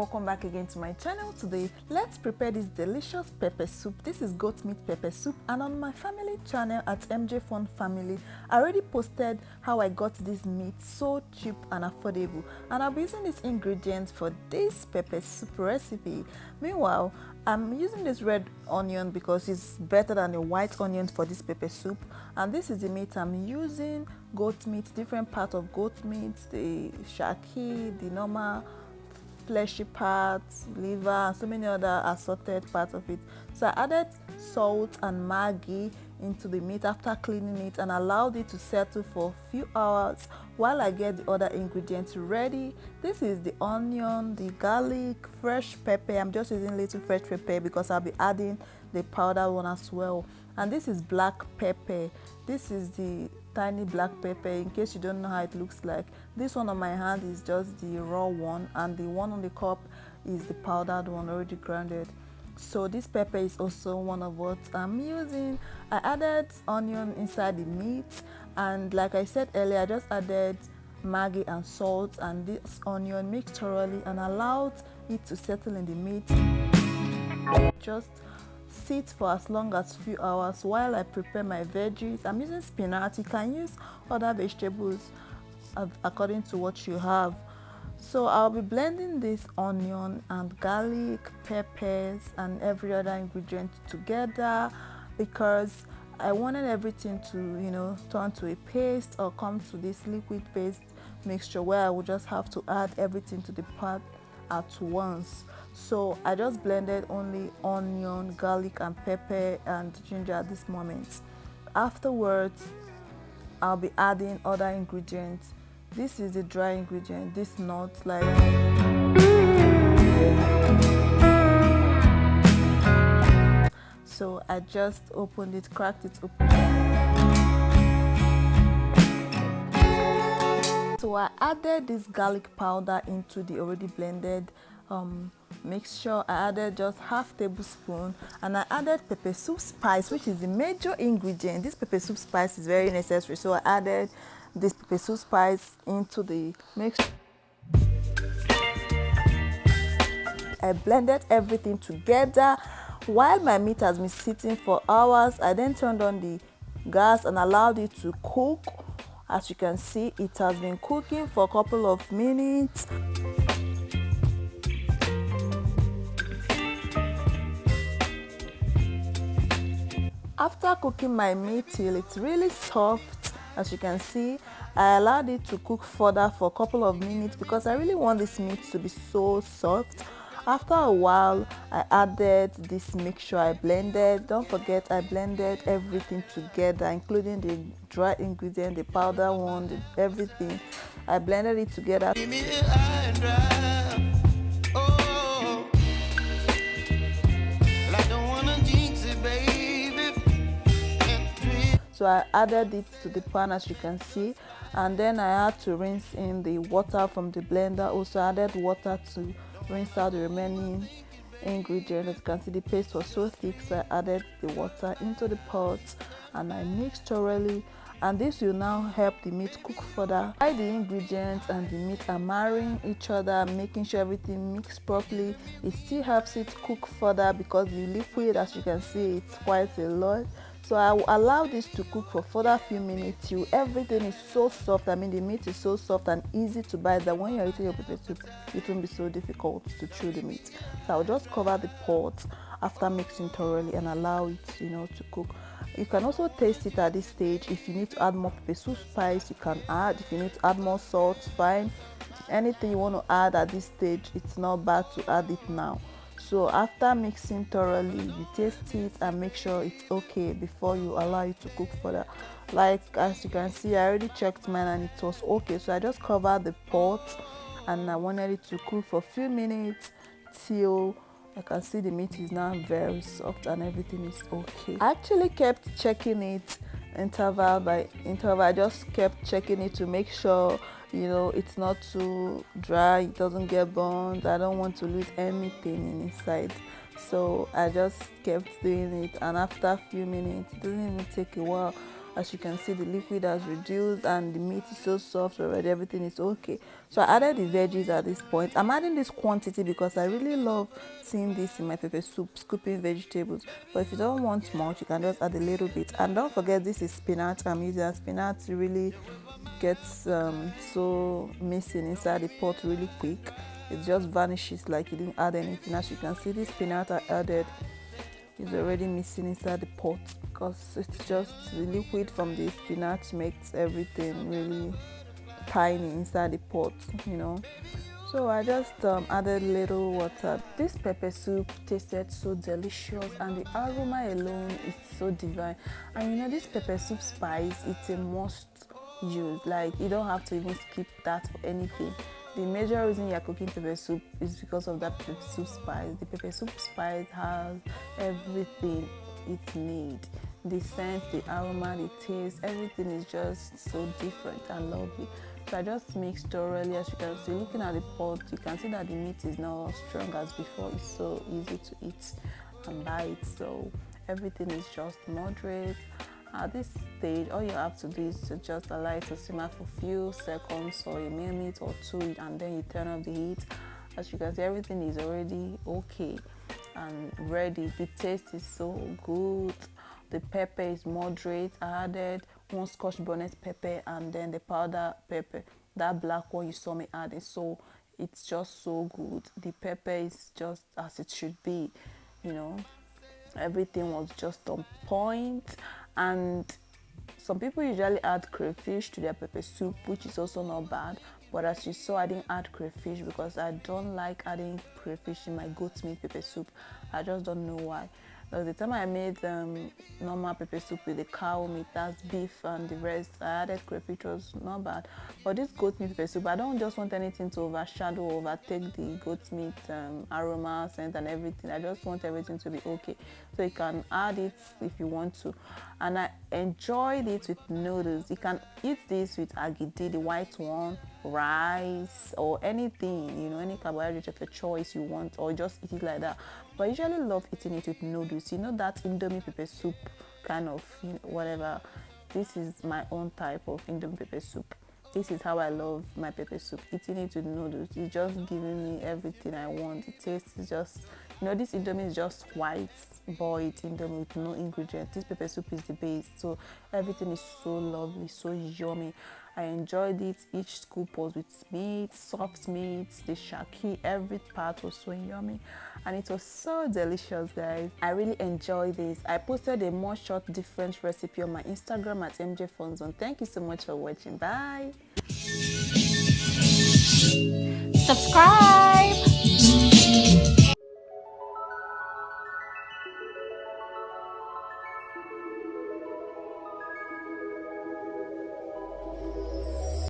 welcome back again to my channel. Today let's prepare this delicious pepper soup. This is goat meat pepper soup, and on my family channel at MJ Fun Family I already posted how I got this meat so cheap and affordable, and I'll be using these ingredients for this pepper soup recipe. Meanwhile, I'm using this red onion because it's better than the white onion for this pepper soup, and this is the meat I'm using: goat meat, different part of goat meat, the shaki, the normal fleshy parts, liver, and so many other assorted parts of it. So I added salt and maggi into the meat after cleaning it and allowed it to settle for a few hours while I get the other ingredients ready. This is the onion, the garlic, fresh pepper. I'm just using little fresh pepper because I'll be adding the powdered one as well. And this is black pepper. This is the tiny black pepper, in case you don't know how it looks like. This one on my hand is just the raw one, and the one on the cup is the powdered one already grounded. So this pepper is also one of what I'm using. I added onion inside the meat, and like I said earlier, I just added maggi and salt and this onion, mixed thoroughly and allowed it to settle in the meat. Just sit for as long as few hours while I prepare my veggies. I'm using spinach. You can use other vegetables according to what you have. So I'll be blending this onion and garlic, peppers and every other ingredient together because I wanted everything to turn to a paste or come to this liquid paste mixture where I would just have to add everything to the pot at once. So I just blended only onion, garlic and pepper and ginger at this moment. Afterwards, I'll be adding other ingredients. This is the dry ingredient, this nut, like so I just opened it, cracked it open. So I added this garlic powder into the already blended mixture. I added just half tablespoon, and I added pepper soup spice, which is the major ingredient. This pepper soup spice is very necessary, so I added this pepper soup spice into the mixture. I blended everything together. While my meat has been sitting for hours, I then turned on the gas and allowed it to cook. As you can see, it has been cooking for a couple of minutes. After cooking my meat till it's really soft, as you can see, I allowed it to cook further for a couple of minutes because I really want this meat to be so soft. After a while, I added this mixture I blended. Don't forget, I blended everything together, including the dry ingredient, the powder one, everything. I blended it together. So I added it to the pan, as you can see, and then I had to rinse in the water from the blender. Also added water to rinse out the remaining ingredients. As you can see, the paste was so thick, so I added the water into the pot and I mixed thoroughly, and this will now help the meat cook further. While the ingredients and the meat are marrying each other, making sure everything mixed properly, it still helps it cook further because the liquid, as you can see, it's quite a lot. So I will allow this to cook for further few minutes till everything is so soft. I mean, the meat is so soft and easy to bite that when you're eating your pepper soup, it won't be so difficult to chew the meat. So I'll just cover the pot after mixing thoroughly and allow it, to cook. You can also taste it at this stage. If you need to add more pepper soup spice, you can add. If you need to add more salt, fine. Anything you want to add at this stage, it's not bad to add it now. So after mixing thoroughly, you taste it and make sure it's okay before you allow it to cook further. Like as you can see, I already checked mine and it was okay. So I just covered the pot and I wanted it to cook for a few minutes till I can see the meat is now very soft and everything is okay. I actually kept checking it interval by interval. I just kept checking it to make sure it's not too dry, it doesn't get burned. I don't want to lose anything inside, so I just kept doing it, and after a few minutes, it doesn't even take a while, As you can see, the liquid has reduced and the meat is so soft already. Everything is okay. So I added the veggies at this point. I'm adding this quantity because I really love seeing this in my pepper soup, scooping vegetables. But if you don't want much, you can just add a little bit. And don't forget, this is spinach I'm using. Spinach really gets so missing inside the pot really quick. It just vanishes like you didn't add anything. As you can see, this spinach I added is already missing inside the pot because it's just the liquid from the spinach makes everything really tiny inside the pot, you know. So I just added little water. This pepper soup tasted so delicious and the aroma alone is so divine. And you know, this pepper soup spice, it's a must use. Like, you don't have to even skip that for anything. The major reason you're cooking pepper soup is because of that pepper soup spice. The pepper soup spice has everything it needs. The scent, the aroma, the taste, everything is just so different and lovely. So I just mixed thoroughly. As you can see, looking at the pot, you can see that the meat is not as strong as before. It's so easy to eat and bite. So everything is just moderate. At this stage, all you have to do is to just allow it to simmer for a few seconds or a minute or two, and then you turn off the heat. As you can see, everything is already okay and ready. The taste is so good. The pepper is moderate. I added one scotch bonnet pepper and then the powder pepper, that black one you saw me adding. So it's just so good. The pepper is just as it should be, you know. Everything was just on point. And some people usually add crayfish to their pepper soup, which is also not bad. But as you saw, I didn't add crayfish because I don't like adding crayfish in my goat meat pepper soup. I just don't know why. The time I made normal pepper soup with the cow meat, that's beef and the rest, I added crayfish, it was not bad. But this goat meat pepper soup, I don't just want anything to overshadow or overtake the goat meat aroma, scent and everything. I just want everything to be okay. So you can add it if you want to. And I enjoyed it with noodles. You can eat this with agidi, the white one, rice or anything, you know, any carbohydrate of your choice you want, or just eat it like that. But I usually love eating it with noodles, you know, that Indomie pepper soup kind of, you know, whatever. This is my own type of Indomie pepper soup. This is how I love my pepper soup, eating it with noodles. It's just giving me everything I want. The taste is just, you know, this Indomie is just white boiled Indomie with no ingredients. This pepper soup is the base, so everything is so lovely, so yummy. I enjoyed it. Each scoop was with meat, soft meat, the shaki, every part was so yummy and it was so delicious, guys. I really enjoyed this. I posted a more short different recipe on my Instagram at MJ Funzone. Thank you so much for watching. Bye. Subscribe.